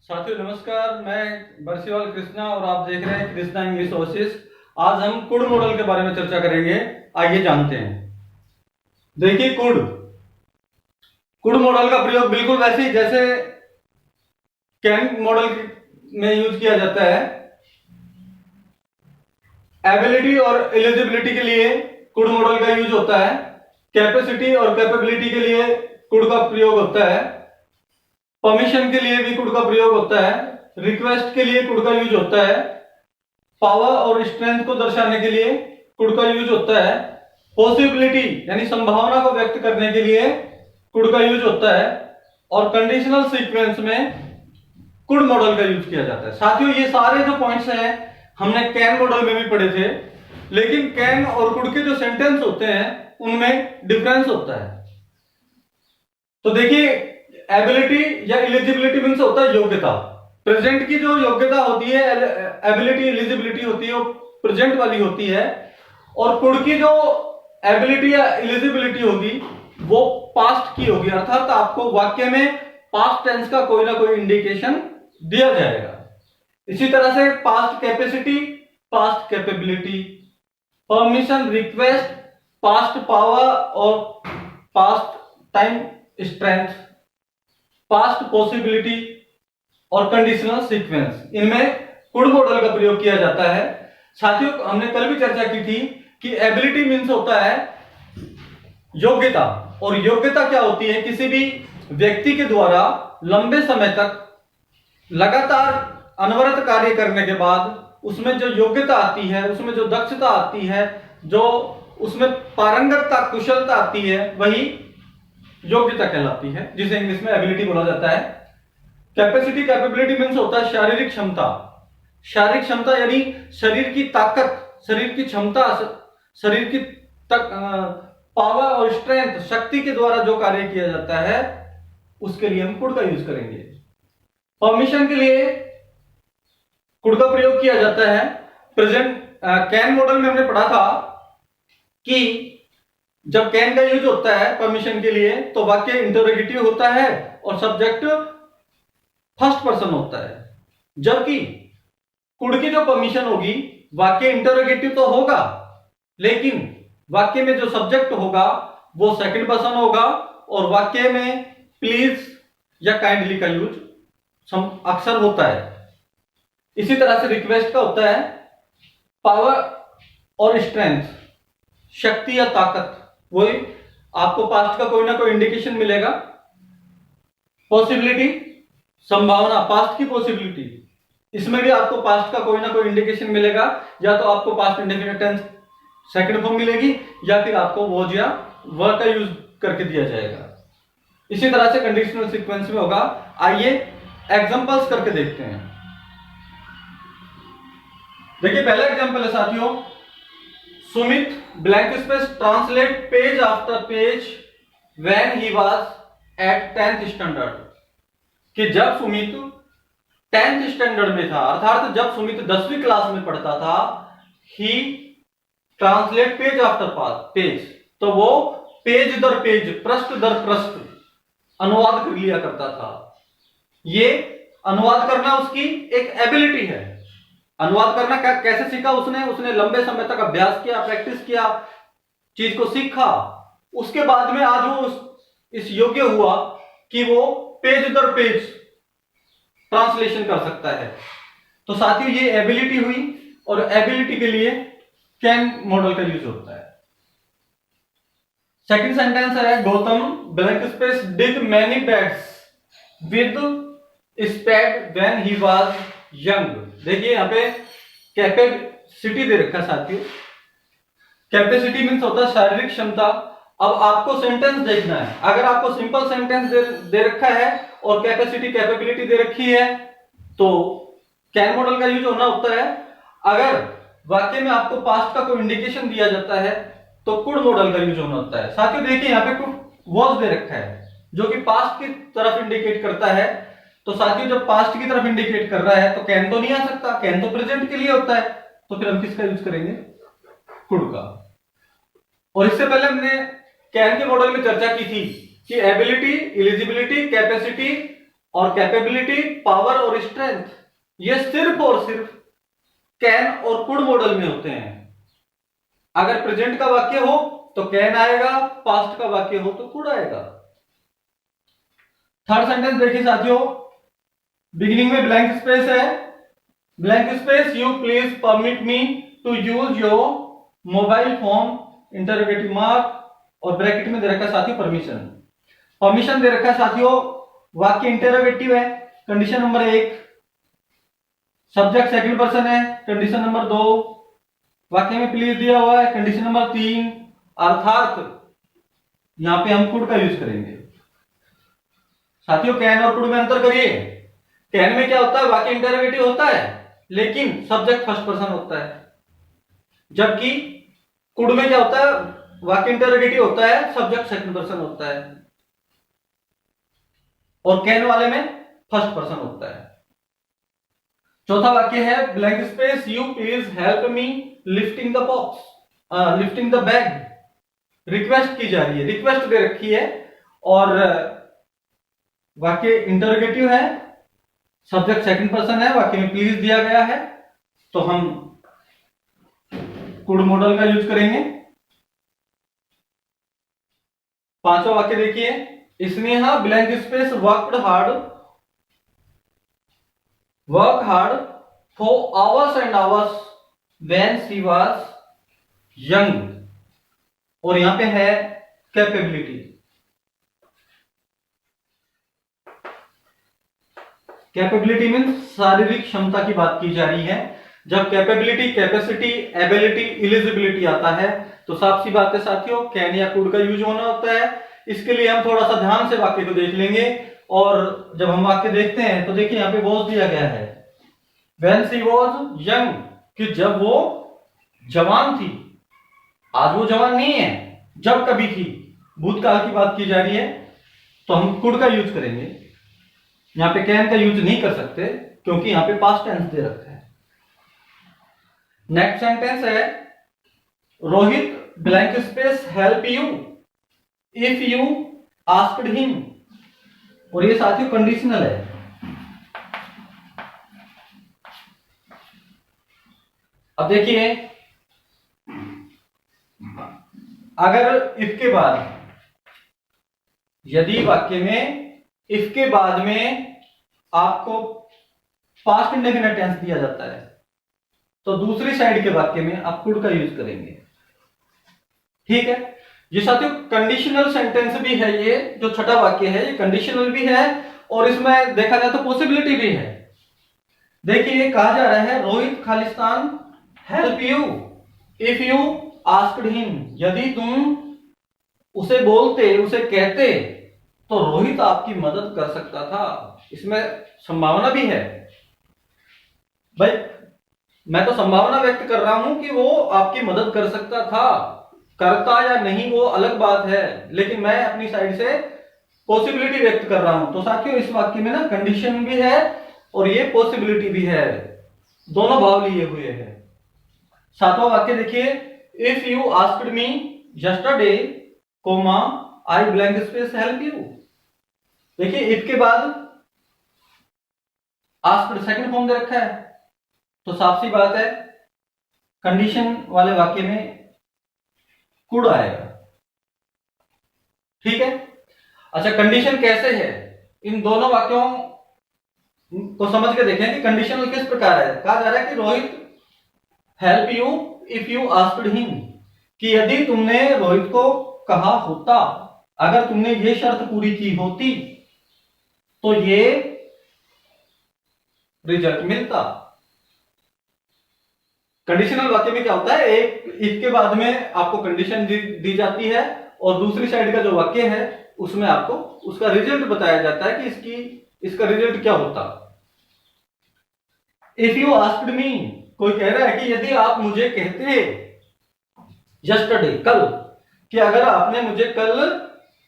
साथियों नमस्कार, मैं बरसीवाल कृष्णा और आप देख रहे हैं कृष्णा इंग्लिश ओसिस। आज हम कुड मॉडल के बारे में चर्चा करेंगे। आइए जानते हैं। देखिए कुड कुड मॉडल का प्रयोग बिल्कुल वैसे ही जैसे कैन मॉडल में यूज किया जाता है। एबिलिटी और एलिजिबिलिटी के लिए कुड मॉडल का यूज होता है। कैपेसिटी और कैपेबिलिटी के लिए कुड का प्रयोग होता है। परमिशन के लिए भी कुड का प्रयोग होता है। रिक्वेस्ट के लिए कुड का यूज होता है। पावर और स्ट्रेंथ को दर्शाने के लिए कुड का यूज होता है। पॉसिबिलिटी यानी संभावना को व्यक्त करने के लिए कुड का यूज होता है। और कंडीशनल सीक्वेंस में कुड मॉडल का यूज किया जाता है। साथियों ये सारे जो पॉइंट्स हैं हमने कैन मॉडल में भी पढ़े थे, लेकिन कैन और कुड के जो सेंटेंस होते हैं उनमें डिफरेंस होता है। तो देखिए एबिलिटी या एलिजिबिलिटी मीन्स होता है योग्यता। प्रेजेंट की जो योग्यता होती है, एबिलिटी एलिजिबिलिटी होती है, वो प्रेजेंट वाली होती है। और कुड की जो एबिलिटी या एलिजिबिलिटी होगी वो पास्ट की होगी, अर्थात आपको वाक्य में पास्ट टेंस का कोई ना कोई इंडिकेशन दिया जाएगा। इसी तरह से past capacity, past capability, permission, request, past power और past time strength, past possibility और कंडीशनल सीक्वेंस, इनमें कुड मॉडल का प्रयोग किया जाता है। साथियों हमने कल भी चर्चा की थी कि एबिलिटी मीन्स होता है योग्यता। और योग्यता क्या होती है? किसी भी व्यक्ति के द्वारा लंबे समय तक लगातार अनवरत कार्य करने के बाद उसमें जो योग्यता आती है, उसमें जो दक्षता आती है, जो उसमें पारंगतता, कुशलता आती है, वही योग्यता कहलाती है, जिसे इंग्लिश में एबिलिटी बोला जाता है। कैपेसिटी कैपेबिलिटी मीन्स होता है शारीरिक क्षमता। शारीरिक क्षमता यानी शरीर की ताकत, शरीर की क्षमता, शरीर की पावर और स्ट्रेंथ, शक्ति के द्वारा जो कार्य किया जाता है उसके लिए हम कुड का यूज करेंगे। परमिशन के लिए कुड का प्रयोग किया जाता है। प्रेजेंट कैन मॉडल में हमने पढ़ा था कि जब कैन का यूज होता है परमिशन के लिए तो वाक्य इंटरोगेटिव होता है और सब्जेक्ट फर्स्ट पर्सन होता है, जबकि कुड की जो परमिशन होगी वाक्य इंटरोगेटिव तो होगा, लेकिन वाक्य में जो सब्जेक्ट होगा वो सेकंड पर्सन होगा और वाक्य में प्लीज या काइंडली का यूज अक्सर होता है। इसी तरह से रिक्वेस्ट का होता है पावर और स्ट्रेंथ, शक्ति या ताकत, वही आपको पास्ट का कोई ना कोई इंडिकेशन मिलेगा। पॉसिबिलिटी संभावना, पास्ट की पॉसिबिलिटी, इसमें भी आपको पास्ट का कोई ना कोई इंडिकेशन मिलेगा। या तो आपको past indefinite tense second form मिलेगी या फिर आपको वॉज या वर का यूज करके दिया जाएगा। इसी तरह से कंडीशनल सीक्वेंस में होगा। आइए एग्जांपल्स करके देखते हैं। देखिए पहला एग्जांपल है साथियों, Sumit blank space translate page after page when he was at 10th standard. कि जब सुमित 10th स्टैंडर्ड में था, अर्थात जब सुमित 10वीं क्लास में पढ़ता था, ही ट्रांसलेट पेज आफ्टर पेज, तो वो पेज दर पेज, पृष्ठ दर पृष्ठ अनुवाद कर लिया करता था। ये अनुवाद करना उसकी एक एबिलिटी है। अनुवाद करना कैसे सीखा उसने लंबे समय तक अभ्यास किया, प्रैक्टिस किया, चीज को सीखा। उसके बाद में आज वो इस योग्य हुआ कि वो पेज दर पेज ट्रांसलेशन कर सकता है। तो साथियों ये एबिलिटी हुई और एबिलिटी के लिए कैन मॉडल का यूज होता है। सेकंड सेंटेंस है, Gautam blank space did many bats with spade when he was young. देखिए यहाँ पे कैपेसिटी दे रखा है साथियों। कैपेसिटी मीन्स होता है शारीरिक क्षमता। अब आपको सेंटेंस देखना है। अगर आपको सिंपल सेंटेंस दे रखा है और कैपेसिटी कैपेबिलिटी दे रखी है तो कैन मॉडल का यूज होना होता है। अगर वाक्य में आपको पास्ट का कोई इंडिकेशन दिया जाता है तो कुड मॉडल का यूज होना होता है। साथियों देखिए यहाँ पे कुड वॉज दे रखा है जो कि पास्ट की तरफ इंडिकेट करता है। तो साथियों जब पास्ट की तरफ इंडिकेट कर रहा है तो कैन तो नहीं आ सकता, कैन तो प्रेजेंट के लिए होता है। तो फिर हम किसका यूज करेंगे? कुड का। और इससे पहले हमने कैन के मॉडल में चर्चा की थी कि एबिलिटी, एलिजिबिलिटी, कैपेसिटी और कैपेबिलिटी, पावर और स्ट्रेंथ, ये सिर्फ और सिर्फ कैन और कुड मॉडल में होते हैं। अगर प्रेजेंट का वाक्य हो तो कैन आएगा, पास्ट का वाक्य हो तो कुड आएगा। थर्ड सेंटेंस देखिए साथियों, बिगिनिंग में ब्लैंक स्पेस है, blank space, you please permit me to use your mobile phone, interrogative mark, और ब्रैकेट में दे रखा है साथियों परमिशन। परमिशन दे रखा है साथियों, वाक्य इंटरोगेटिव है, condition number 1, subject second person है, कंडीशन नंबर 2, वाक्य में प्लीज दिया हुआ है, कंडीशन नंबर 3, अर्थात यहां पे हम कुड का यूज करेंगे। साथियों कैन और कुड में अंतर करिए। कैन में क्या होता है, वाक्य इंटरोगेटिव होता है लेकिन सब्जेक्ट फर्स्ट पर्सन होता है, जबकि कुड में क्या होता है, वाक्य इंटरोगेटिव होता है, सब्जेक्ट सेकंड पर्सन होता है, और कैन वाले में फर्स्ट पर्सन होता है। चौथा वाक्य है blank space, you please help me lifting the box, lifting the bag, request की जा रही है, रिक्वेस्ट दे रखी है और वाक्य इंटरोगेटिव है, सब्जेक्ट सेकंड पर्सन है, वाक्य में प्लीज दिया गया है, तो हम कुड मॉडल का यूज करेंगे। पांचवा वाक्य देखिए, Sneha blank space work hard for hours and hours when she was young, और यहां पे है कैपेबिलिटी। कैपेबिलिटी मीन्स शारीरिक क्षमता की बात की जा रही है। जब कैपेबिलिटी, कैपेसिटी, एबिलिटी, इलिजिबिलिटी आता है तो साफ सी बात है साथियों कैन या कुड का यूज होना होता है। इसके लिए हम थोड़ा सा ध्यान से वाक्य को देख लेंगे, और जब हम वाक्य देखते हैं तो देखिए यहाँ पे वॉज दिया गया है, व्हेन शी वाज यंग, कि जब वो जवान थी। आज वो जवान नहीं है, जब कभी थी, भूतकाल की बात की जा रही है, तो हम कुड का यूज करेंगे। यहां पे कैन का यूज नहीं कर सकते क्योंकि यहां पे पास्ट टेंस दे रखा है। नेक्स्ट सेंटेंस है Rohit blank space help you if you asked him, और ये साथियों कंडीशनल है। अब देखिए, अगर इफ के बाद, यदि वाक्य में इफ के बाद में आपको पास्ट इंडेफिनिट टेंस दिया जाता है तो दूसरी साइड के वाक्य में आप कुड का यूज करेंगे। ठीक है, ये साथियों कंडीशनल सेंटेंस भी है, ये जो छठा वाक्य है ये कंडीशनल भी है और इसमें देखा जाए तो पॉसिबिलिटी भी है। देखिए कहा जा रहा है Rohit Khalistan help you if you asked him, यदि तुम उसे बोलते, उसे कहते तो रोहित आपकी मदद कर सकता था। इसमें संभावना भी है भाई, मैं तो संभावना व्यक्त कर रहा हूं कि वो आपकी मदद कर सकता था, करता या नहीं वो अलग बात है, लेकिन मैं अपनी साइड से पॉसिबिलिटी व्यक्त कर रहा हूं। तो साथियों इस वाक्य में ना कंडीशन भी है और ये पॉसिबिलिटी भी है, दोनों भाव लिए हुए हैं। सातवां वाक्य देखिए, if you asked me yesterday comma I blank space help you. देखिए इफ के बाद आस्क्ड सेकंड फॉर्म दे रखा है तो साफ सी बात है कंडीशन वाले वाक्य में कुड आएगा। ठीक है, अच्छा कंडीशन कैसे है, इन दोनों वाक्यों को समझ के देखें कि कंडीशनल किस प्रकार है। कहा जा रहा है कि Rohit help you if you asked him, कि यदि तुमने रोहित को कहा होता, अगर तुमने ये शर्त पूरी की होती तो ये रिजल्ट मिलता। कंडीशनल वाक्य में क्या होता है, एक इफ के बाद में आपको कंडीशन दी जाती है और दूसरी साइड का जो वाक्य है उसमें आपको उसका रिजल्ट बताया जाता है कि इसका रिजल्ट क्या होता। इफ यू आस्क्ड मी, कोई कह रहा है कि यदि आप मुझे कहते यस्टरडे कल, कि अगर आपने मुझे कल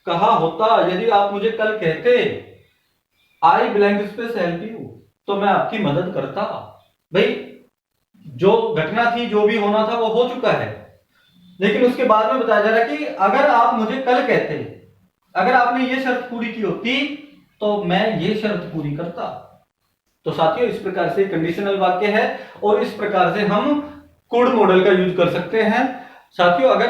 कहा होता, यदि आप मुझे कल कहते आई ब्लैंक स्पेस हेल्प यू, तो मैं आपकी मदद करता। भाई जो घटना थी, जो भी होना था वो हो चुका है, लेकिन उसके बाद में बताया जा रहा है कि अगर आप मुझे कल कहते, अगर आपने ये शर्त पूरी की होती तो मैं ये शर्त पूरी करता। तो साथियों, इस प्रकार से कंडीशनल वाक्य है और इस प्रकार से हम कुड मॉडल का यूज कर सकते हैं। साथियों, अगर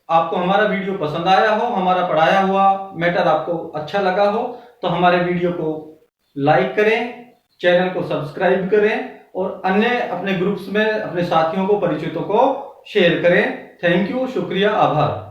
आपको हमारा वीडियो पसंद आया हो, हमारा पढ़ाया हुआ मैटर आपको अच्छा लगा हो, तो हमारे वीडियो को लाइक करें, चैनल को सब्सक्राइब करें और अन्य अपने ग्रुप्स में अपने साथियों को, परिचितों को शेयर करें। थैंक यू, शुक्रिया, आभार।